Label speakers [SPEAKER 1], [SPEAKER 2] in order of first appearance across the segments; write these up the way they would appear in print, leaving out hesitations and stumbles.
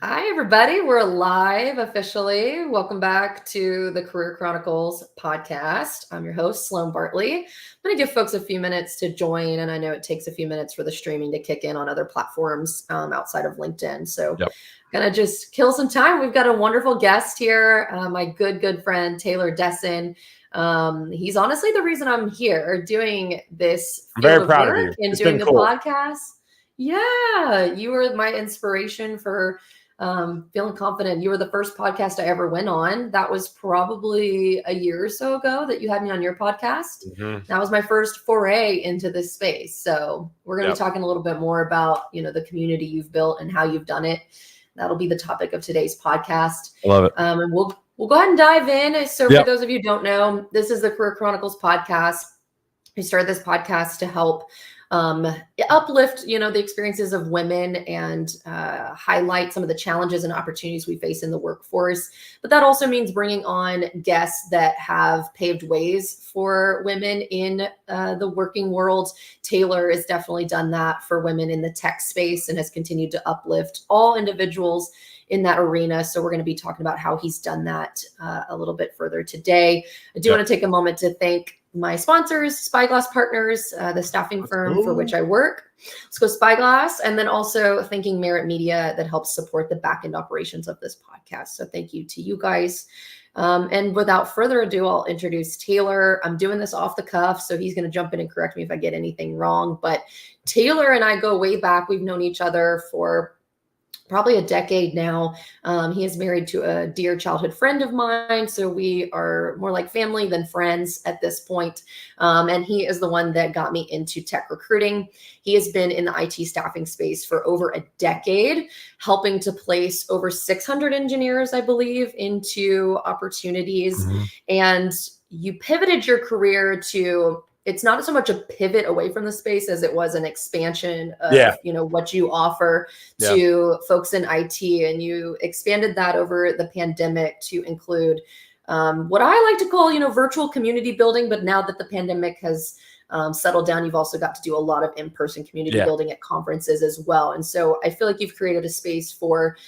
[SPEAKER 1] Hi, everybody. We're live officially. Welcome back to the Career Chronicles podcast. I'm your host, Sloan Bartley. I'm going to give folks a few minutes to join, and I know it takes a few minutes for the streaming to kick in on other platforms outside of LinkedIn. So, going to just kill some time. We've got a wonderful guest here, my good friend, Taylor Desseyn. He's honestly the reason I'm here doing this field of work and doing the podcast. Yeah, you were my inspiration for feeling confident. You were the first podcast I ever went on. That was probably a year or so ago that you had me on your podcast. Mm-hmm. That was my first foray into this space. So we're going to be talking a little bit more about, the community you've built and how you've done it. That'll be the topic of today's podcast.
[SPEAKER 2] I love it.
[SPEAKER 1] And we'll go ahead and dive in. So for those of you who don't know, this is the Career Chronicles podcast. We started this podcast to help uplift, the experiences of women and highlight some of the challenges and opportunities we face in the workforce. But that also means bringing on guests that have paved ways for women in the working world. Taylor has definitely done that for women in the tech space and has continued to uplift all individuals in that arena. So we're going to be talking about how he's done that a little bit further today. I do want to take a moment to thank my sponsors, Spyglass Partners, the staffing firm for which I work. Let's go Spyglass. And then also thanking Merit Media that helps support the back-end operations of this podcast. So thank you to you guys. And without further ado, I'll introduce Taylor. I'm doing this off the cuff, so he's going to jump in and correct me if I get anything wrong. But Taylor and I go way back. We've known each other for probably a decade now. He is married to a dear childhood friend of mine. So we are more like family than friends at this point. And he is the one that got me into tech recruiting. He has been in the IT staffing space for over a decade, helping to place over 600 engineers, I believe, into opportunities. Mm-hmm. And you pivoted your career to, it's not so much a pivot away from the space as it was an expansion of, what you offer to folks in IT. And you expanded that over the pandemic to include what I like to call, virtual community building. But now that the pandemic has settled down, you've also got to do a lot of in-person community building at conferences as well. And so I feel like you've created a space for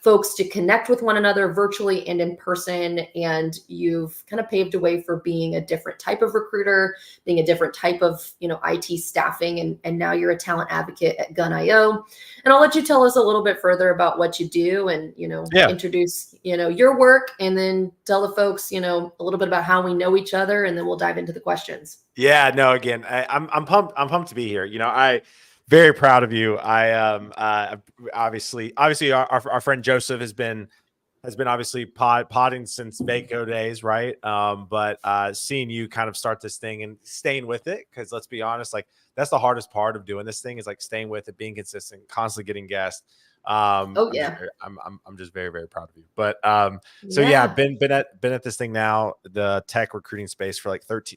[SPEAKER 1] folks to connect with one another virtually and in person. And you've kind of paved a way for being a different type of recruiter, being a different type of, IT staffing. And now you're a talent advocate at Gun.io. And I'll let you tell us a little bit further about what you do and, introduce, your work, and then tell the folks, a little bit about how we know each other, and then we'll dive into the questions.
[SPEAKER 2] Yeah, no, again, I'm pumped. I'm pumped to be here. Very proud of you. I obviously our friend Joseph has been obviously podding since Vaco days, right? But seeing you kind of start this thing and staying with it, because let's be honest, like that's the hardest part of doing this thing is like staying with it, being consistent, constantly getting guests. I'm just very, very proud of you. But been at this thing now, the tech recruiting space for like 13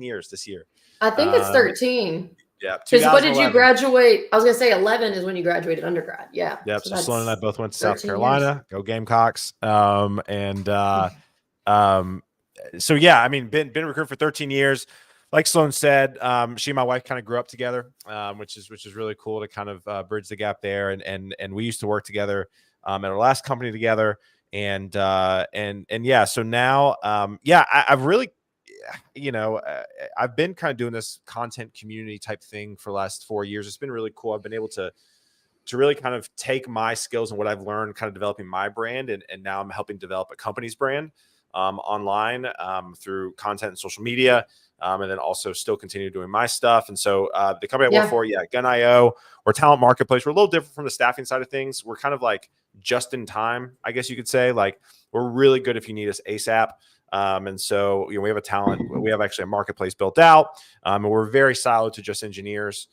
[SPEAKER 2] years this year.
[SPEAKER 1] I think it's 13.
[SPEAKER 2] Yeah.
[SPEAKER 1] Because what did you graduate? I was going to say 11 is when you graduated undergrad. Yeah.
[SPEAKER 2] Yep. So Sloan and I both went to South Carolina. Years. Go Gamecocks. Been a recruiter for 13 years. Like Sloan said, she and my wife kind of grew up together, which is really cool to kind of bridge the gap there. And we used to work together at our last company together. So now, I've really, I've been kind of doing this content community type thing for the last 4 years. It's been really cool. I've been able to really kind of take my skills and what I've learned, kind of developing my brand. And now I'm helping develop a company's brand online through content and social media. And then also still continue doing my stuff. And so the company I work for, Gun.io, or Talent Marketplace, we're a little different from the staffing side of things. We're kind of like just in time, I guess you could say. Like we're really good if you need us ASAP. And so, we have we have actually a marketplace built out, and we're very siloed to just engineers.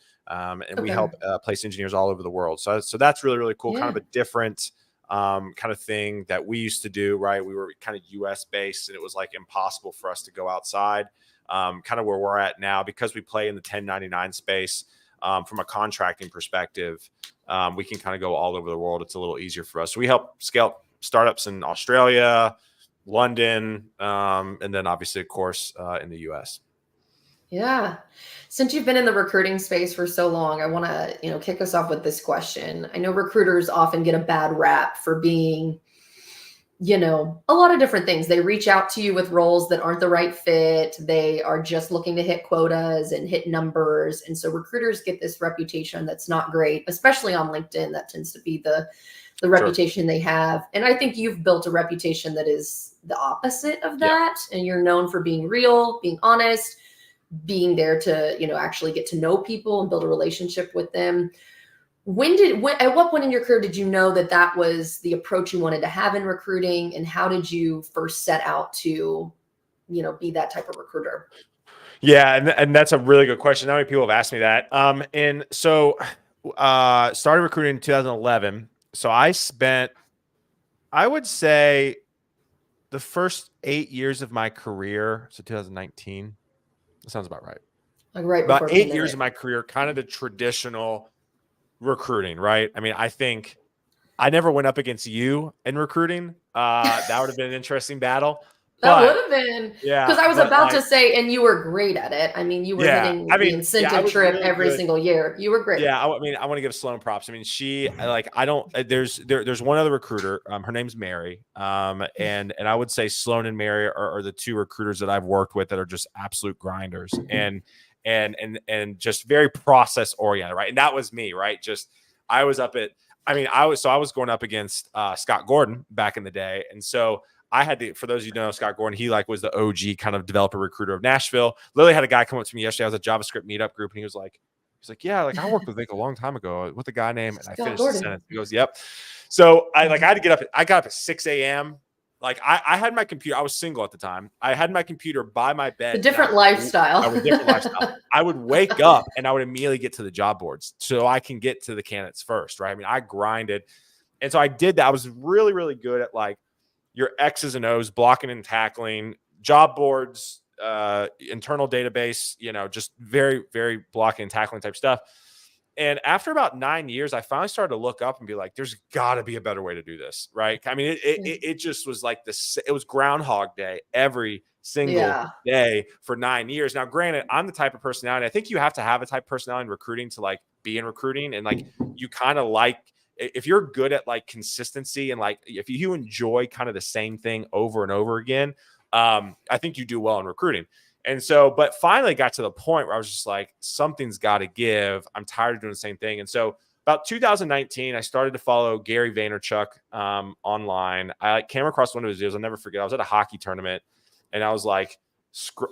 [SPEAKER 2] We help place engineers all over the world. So that's really, really cool. Kind of a different kind of thing that we used to do, right? We were kind of US based, and it was like impossible for us to go outside, kind of where we're at now, because we play in the 1099 space. From a contracting perspective, we can kind of go all over the world. It's a little easier for us. So we help scale startups in Australia, London, and then obviously, of course, in the US.
[SPEAKER 1] Yeah. Since you've been in the recruiting space for so long, I want to, kick us off with this question. I know recruiters often get a bad rap for being, a lot of different things. They reach out to you with roles that aren't the right fit. They are just looking to hit quotas and hit numbers. And so recruiters get this reputation that's not great, especially on LinkedIn. That tends to be the
[SPEAKER 2] Sure.
[SPEAKER 1] reputation they have. And I think you've built a reputation that is the opposite of
[SPEAKER 2] Yeah.
[SPEAKER 1] that. And you're known for being real, being honest, being there to, actually get to know people and build a relationship with them. At what point in your career did you know that that was the approach you wanted to have in recruiting? And how did you first set out to, be that type of recruiter?
[SPEAKER 2] Yeah. And that's a really good question. Not many people have asked me that. And so, started recruiting in 2011. So I spent, I would say, the first 8 years of my career. So 2019, that sounds about right.
[SPEAKER 1] Like right
[SPEAKER 2] About
[SPEAKER 1] before
[SPEAKER 2] 8 years
[SPEAKER 1] pandemic.
[SPEAKER 2] of my career, kind of the traditional recruiting, right? I mean, I think I never went up against you in recruiting. That would have been an interesting battle.
[SPEAKER 1] That would
[SPEAKER 2] But
[SPEAKER 1] have been,
[SPEAKER 2] yeah,
[SPEAKER 1] because I was
[SPEAKER 2] but
[SPEAKER 1] about
[SPEAKER 2] like,
[SPEAKER 1] to say, and you were great at it. I mean, you were
[SPEAKER 2] yeah, I
[SPEAKER 1] hitting the
[SPEAKER 2] mean, yeah, I
[SPEAKER 1] incentive
[SPEAKER 2] was
[SPEAKER 1] trip
[SPEAKER 2] really
[SPEAKER 1] every
[SPEAKER 2] good.
[SPEAKER 1] single year. You were great.
[SPEAKER 2] Yeah, I mean, I want to give Sloan props. I mean, I don't. There's one other recruiter. Her name's Mary. And I would say Sloan and Mary are the two recruiters that I've worked with that are just absolute grinders and just very process oriented, right? And that was me, right? Just I was up at. I mean, I was going up against Scott Gordon back in the day, and so I had to, for those of you who know Scott Gordon, he like was the OG kind of developer recruiter of Nashville. Literally had a guy come up to me yesterday. I was at a JavaScript meetup group, and he was like, yeah, like I worked with Vic a long time ago with a guy named, and I
[SPEAKER 1] Scott
[SPEAKER 2] finished the
[SPEAKER 1] Gordon.
[SPEAKER 2] sentence. He goes, yep. So I had to get up. I got up at 6 a.m. Like I had my computer. I was single at the time. I had my computer by my bed.
[SPEAKER 1] A different lifestyle.
[SPEAKER 2] I would different lifestyle. I would wake up and I would immediately get to the job boards so I can get to the candidates first, right? I mean, I grinded. And so I did that. I was really, really good at like your X's and O's, blocking and tackling, job boards, internal database, just very, very blocking and tackling type stuff. And after about 9 years, I finally started to look up and be like, there's got to be a better way to do this. Right. I mean, it just was like this. It was Groundhog Day every single day for 9 years. Now, granted, I'm the type of personality. I think you have to have a type of personality in recruiting to like be in recruiting. And like, you kind of like, if you're good at like consistency and like, if you enjoy kind of the same thing over and over again, I think you do well in recruiting. And so, but finally got to the point where I was just like, something's got to give. I'm tired of doing the same thing. And so about 2019, I started to follow Gary Vaynerchuk online. I came across one of his videos. I'll never forget. I was at a hockey tournament and I was like,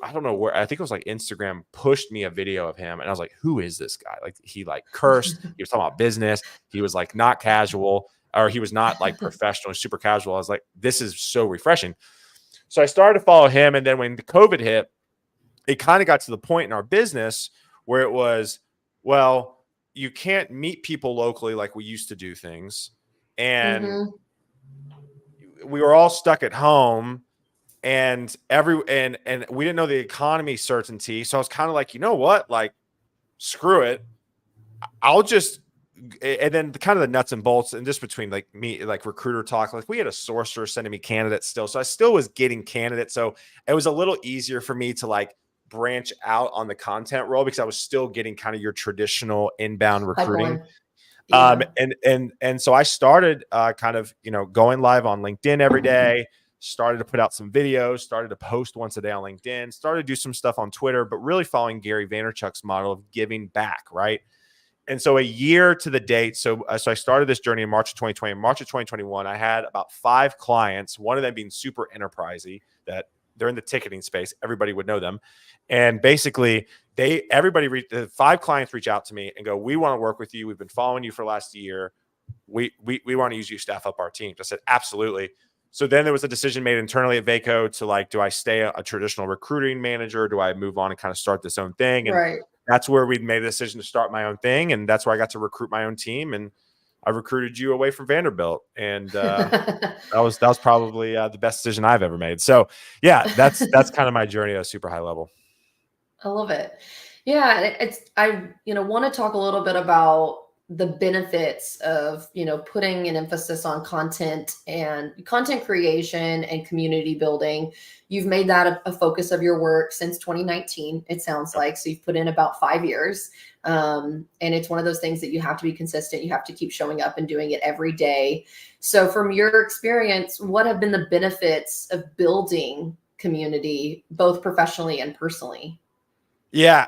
[SPEAKER 2] I don't know where, I think it was like Instagram pushed me a video of him. And I was like, who is this guy? Like he like cursed. He was talking about business. He was like not casual, or he was not like professional, super casual. I was like, this is so refreshing. So I started to follow him. And then when the COVID hit, it kind of got to the point in our business where it was, well, you can't meet people locally like we used to do things. And we were all stuck at home and we didn't know the economy certainty. So I was kind of like, you know what? Like, screw it. I'll just, and then kind of the nuts and bolts and just between like me, like recruiter talk, like we had a sourcer sending me candidates still. So I still was getting candidates. So it was a little easier for me to like branch out on the content role because I was still getting kind of your traditional inbound recruiting. And so I started kind of, going live on LinkedIn every day, started to put out some videos, started to post once a day on LinkedIn, started to do some stuff on Twitter, but really following Gary Vaynerchuk's model of giving back, right? And so a year to the date, so I started this journey in March of 2020. In March of 2021, I had about 5 clients, one of them being super enterprisey, that they're in the ticketing space. Everybody would know them. And basically, the 5 clients reach out to me and go, we want to work with you. We've been following you for the last year. We want to use you to staff up our team. I said, absolutely. So then there was a decision made internally at Vaco to like, do I stay a traditional recruiting manager? Do I move on and kind of start this own thing? And that's where we'd made a decision to start my own thing. And that's where I got to recruit my own team. And I recruited you away from Vanderbilt. And that was probably the best decision I've ever made. So yeah, that's kind of my journey at a super high level.
[SPEAKER 1] I love it. Yeah. I want to talk a little bit about the benefits of, you know, putting an emphasis on content and content creation and community building. You've made that a focus of your work since 2019, it sounds like. So you've put in about 5 years. And it's one of those things that you have to be consistent. You have to keep showing up and doing it every day. So from your experience, what have been the benefits of building community, both professionally and personally?
[SPEAKER 2] Yeah,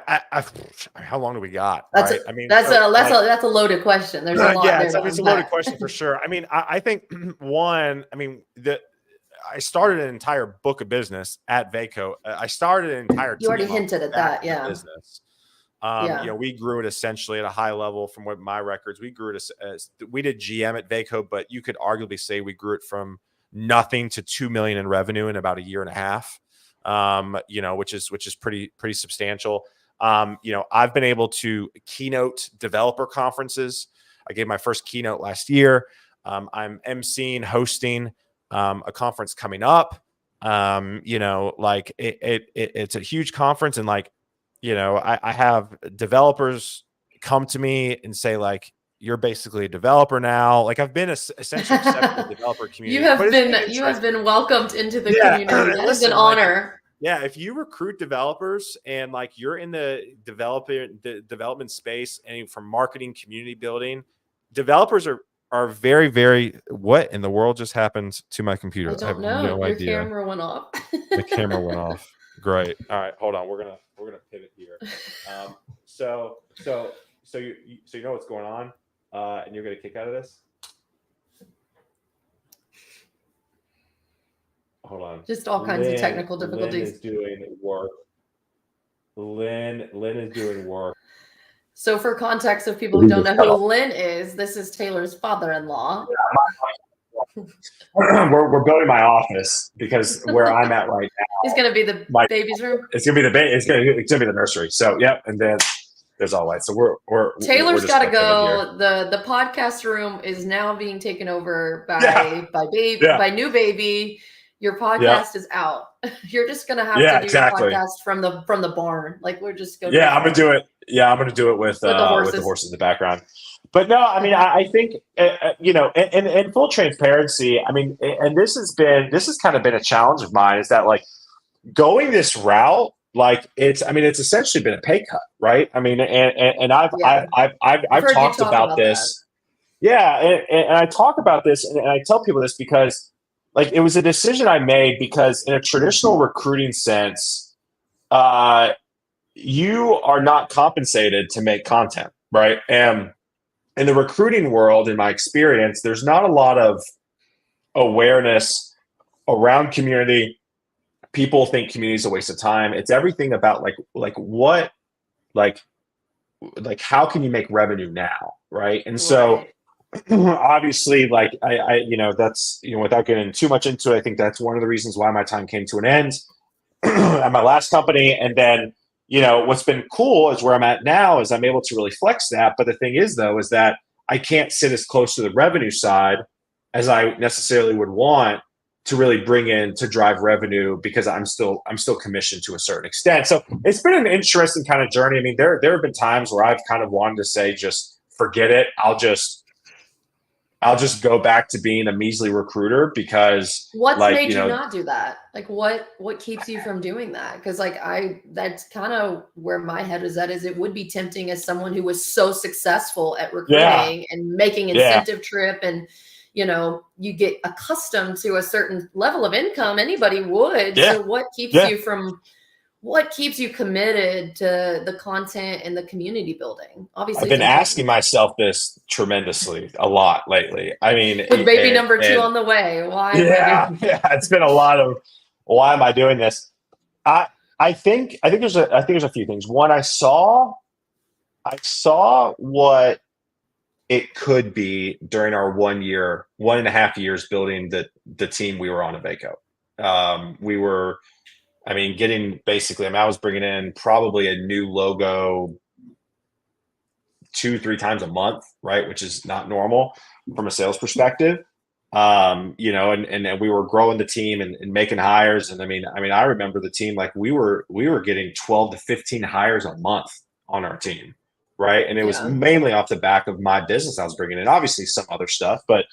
[SPEAKER 2] how long do we got? Right? I mean,
[SPEAKER 1] that's a loaded question. There's a lot
[SPEAKER 2] yeah,
[SPEAKER 1] there.
[SPEAKER 2] it's a loaded question for sure. I mean, I think one, I mean, I started an entire book of business at Vaco. I started an entire.
[SPEAKER 1] You already hinted at that, yeah.
[SPEAKER 2] Business. You know, we grew it essentially at a high level from what my records. We grew it as we did GM at Vaco, but you could arguably say we grew it from nothing to 2 million in revenue in about a year and a half. You know, which is pretty substantial. You know, I've been able to keynote developer conferences. I gave my first keynote last year. I'm emceeing, hosting a conference coming up. You know, like it's a huge conference, and like, you know, I have developers come to me and say like, you're basically a developer now. Like I've been essentially accepted in the developer community.
[SPEAKER 1] You have been welcomed into the community. That is an honor.
[SPEAKER 2] Yeah, if you recruit developers and like you're in the development space and from marketing, community building, developers are very, very. What in the world just happened to my computer?
[SPEAKER 1] I don't know. No idea. Your camera went off.
[SPEAKER 2] The camera went off. Great. All right, hold on. We're gonna pivot here. So you know what's going on, and you're gonna kick out of this. Hold on.
[SPEAKER 1] Just all kinds of technical difficulties.
[SPEAKER 2] Lynn is doing work. Lynn is doing work.
[SPEAKER 1] So for context of people who don't know who Lynn is, this is Taylor's father-in-law.
[SPEAKER 3] We're building my office because where I'm at right now.
[SPEAKER 1] It's going to be the baby's room.
[SPEAKER 3] It's going to be it's going to be the nursery. So yep, and then there's all lights. So
[SPEAKER 1] Taylor's got to go. The podcast room is now being taken over by new baby. Your podcast is out. You're just gonna have to do your podcast from the barn. Like we're just going.
[SPEAKER 3] Yeah, I'm gonna do it. Yeah, I'm gonna do it with the horses in the background. But no, I mean, I think you know, in full transparency, I mean, and this has kind of been a challenge of mine is that like going this route, like it's essentially been a pay cut, right? I mean, and I've talked about this. That. Yeah, and I talk about this, and I tell people this because. Like it was a decision I made because in a traditional recruiting sense, you are not compensated to make content, right? And in the recruiting world, in my experience, there's not a lot of awareness around community. People think community is a waste of time. It's everything about how can you make revenue now, right? And so. Obviously, like I, you know, that's, you know, without getting too much into it, I think that's one of the reasons why my time came to an end at my last company. And then, you know, what's been cool is where I'm at now is I'm able to really flex that. But the thing is, though, is that I can't sit as close to the revenue side as I necessarily would want to really bring in to drive revenue because I'm still commissioned to a certain extent. So it's been an interesting kind of journey. I mean, there have been times where I've kind of wanted to say, just forget it. I'll just go back to being a measly recruiter because
[SPEAKER 1] what's made you not do that? Like what keeps you from doing that? Because like that's kind of where my head is at, is it would be tempting as someone who was so successful at recruiting and making incentive trip and, you know, you get accustomed to a certain level of income, anybody would. So what keeps you committed to the content and the community building? Obviously,
[SPEAKER 3] I've been asking myself this tremendously a lot lately. I mean,
[SPEAKER 1] with baby number 2 on the way, why?
[SPEAKER 3] Yeah, it's been a lot of why am I doing this? I think there's a few things. One, I saw what it could be during our 1.5 years building the team we were on at Vaco. We were. I was bringing in probably a new logo 2-3 times a month, right? Which is not normal from a sales perspective. You know, and we were growing the team and making hires. And I mean, I remember the team, like we were getting 12 to 15 hires a month on our team. right? And it was mainly off the back of my business I was bringing in, obviously some other stuff, but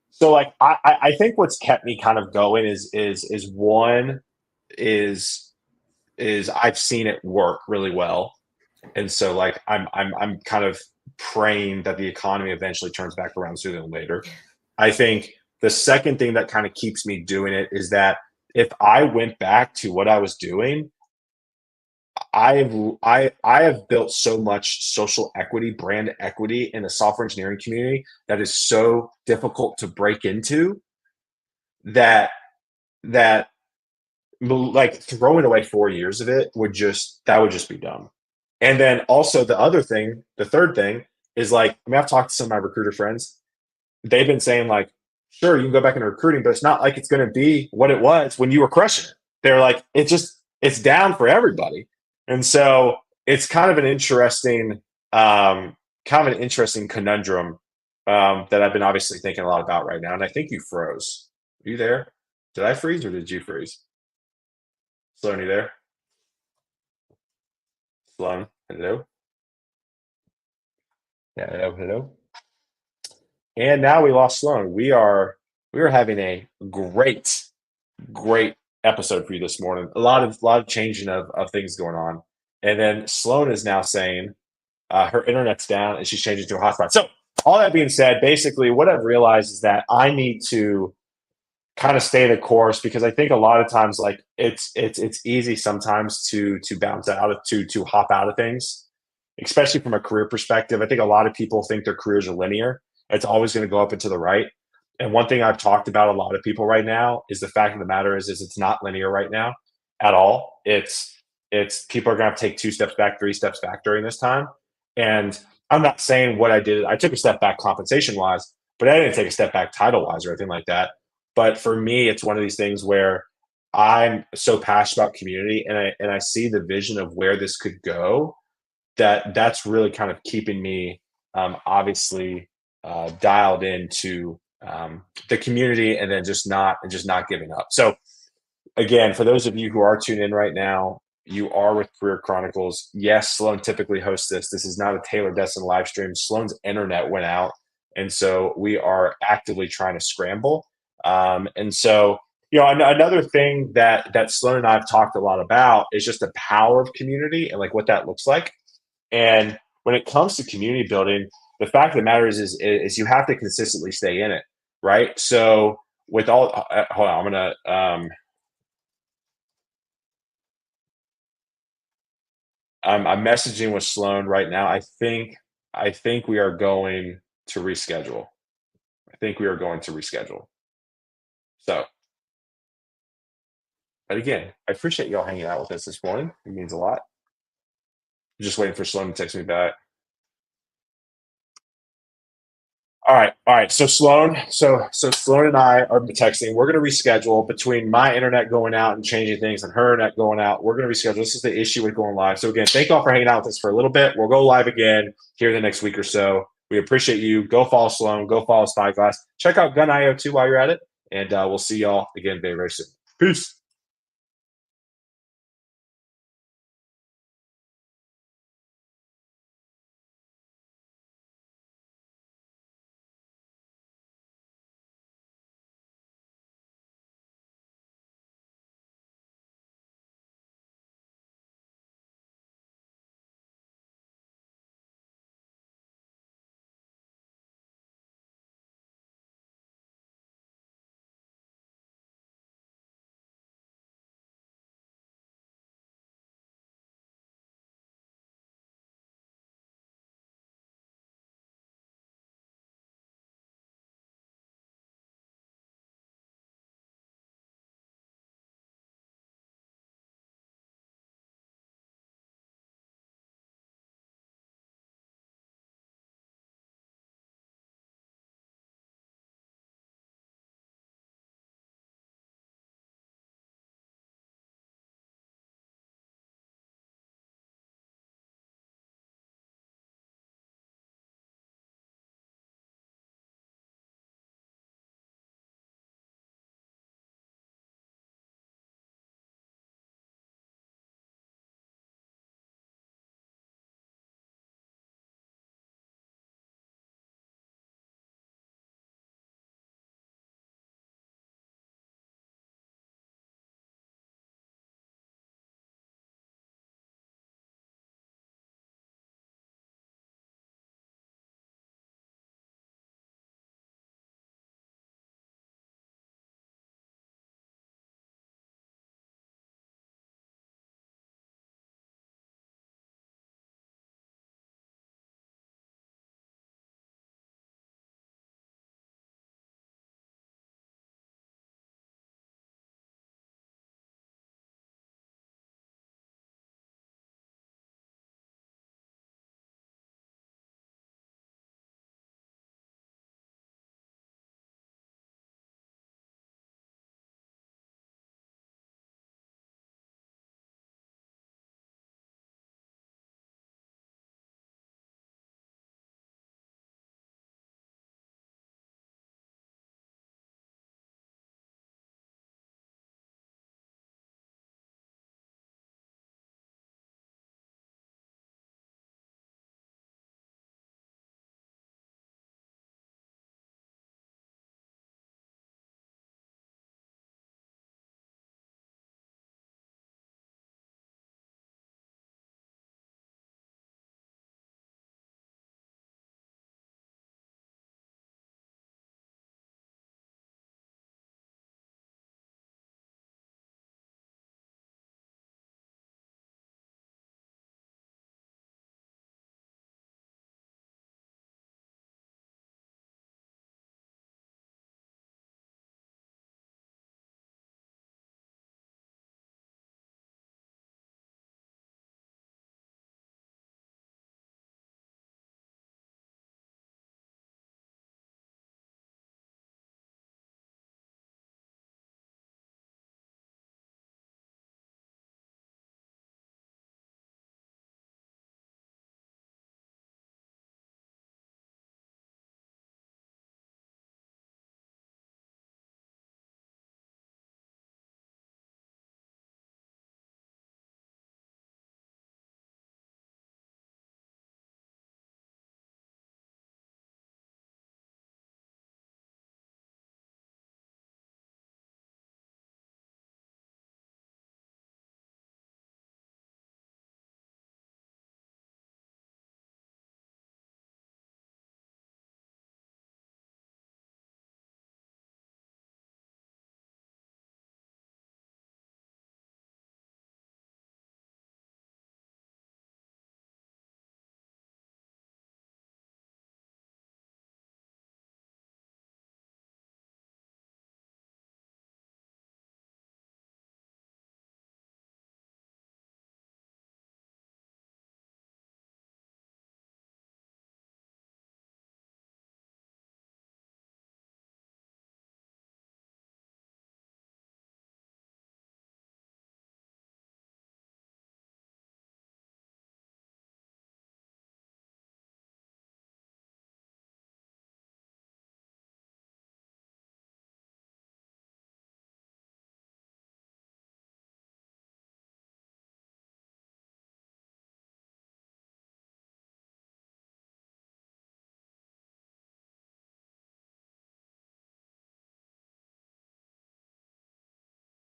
[SPEAKER 3] so like I think what's kept me kind of going is one is I've seen it work really well, and so like I'm kind of praying that the economy eventually turns back around sooner than later. I think the second thing that kind of keeps me doing it is that if I went back to what I was doing, I have built so much social equity, brand equity in the software engineering community that is so difficult to break into that that like throwing away 4 years of it would just be dumb. And then also the third thing is like, I mean, I've talked to some of my recruiter friends. They've been saying like, sure, you can go back into recruiting, but it's not like it's going to be what it was when you were crushing it. They're like, it's down for everybody. And so it's kind of an interesting conundrum that I've been obviously thinking a lot about right now. And I think you froze. Are you there? Did I freeze or did you freeze? Sloan, you there? Sloan, hello? Hello. And now we lost Sloan. We are having a great episode for you this morning. A lot of changing of things going on. And then Sloan is now saying her internet's down and she's changing to a hotspot. So all that being said, basically what I've realized is that I need to kind of stay the course, because I think a lot of times like it's easy sometimes to bounce out of to hop out of things, especially from a career perspective. I think a lot of people think their careers are linear. It's always going to go up and to the right. And one thing I've talked about a lot of people right now is the fact of the matter is it's not linear right now at all. It's people are going to have to take 2 steps back, 3 steps back during this time. And I'm not saying what I did. I took a step back compensation wise, but I didn't take a step back title wise or anything like that. But for me, it's one of these things where I'm so passionate about community, and I see the vision of where this could go. That's really kind of keeping me obviously dialed into the community, and then just not giving up. So again, for those of you who are tuned in right now, you are with Career Chronicles. Yes, Sloan typically hosts this. This is not a Taylor Desseyn live stream. Sloan's internet went out, and so we are actively trying to scramble. And so, you know, another thing that Sloan and I have talked a lot about is just the power of community and like what that looks like. And when it comes to community building, the fact of the matter is you have to consistently stay in it, right? So with all, hold on, I'm messaging with Sloan right now. I think we are going to reschedule. So, but again, I appreciate y'all hanging out with us this morning. It means a lot. I'm just waiting for Sloan to text me back. All right. So Sloan and I are texting. We're going to reschedule between my internet going out and changing things and her internet going out. We're going to reschedule. This is the issue with going live. So again, thank y'all for hanging out with us for a little bit. We'll go live again here in the next week or so. We appreciate you. Go follow Sloan. Go follow Spyglass. Check out Gun.io too while you're at it. And we'll see y'all again very, very soon. Peace.